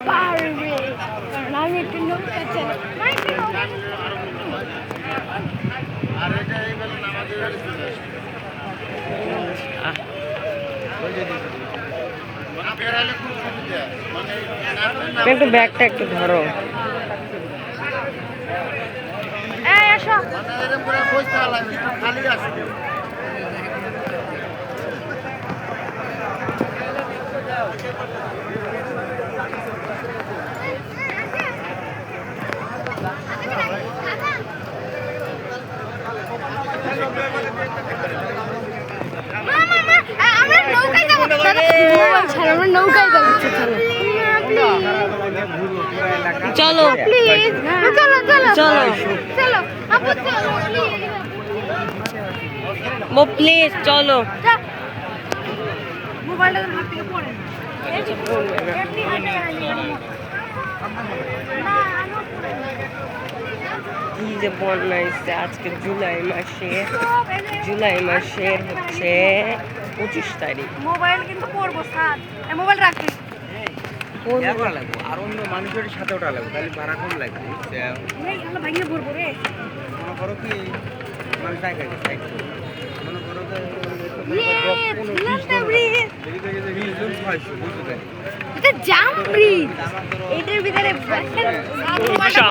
পারবে, কারণ আমি একটু নৌকা চালাই। একটু ব্যাগটা একটু ধরো। এই আসো। আমরা নৌকায় যাবো। আমরা নৌকায় যাবো। চলো প্লিজ চলো চলো চলো চলো আপু চলো ও প্লিজ চলো। মোবাইলটা হাত থেকে পড়ে না। এমনি হাতে কি যে বন্যা এসছে আজকে জুলাই মাসের 25 তারিখ। মোবাইল কিন্তু পড়বো স্যার মোবাইল রাখবি লাগবো আর অন্য মানুষের সাথে ওটা লাগবে তাহলে ভাড়া কম লাগবে ভাঙিয়ে পড়বো রে মনে করো কি মানে সাইকেল মনে করো এটা জাম ব্রিজ এটার ভিতরে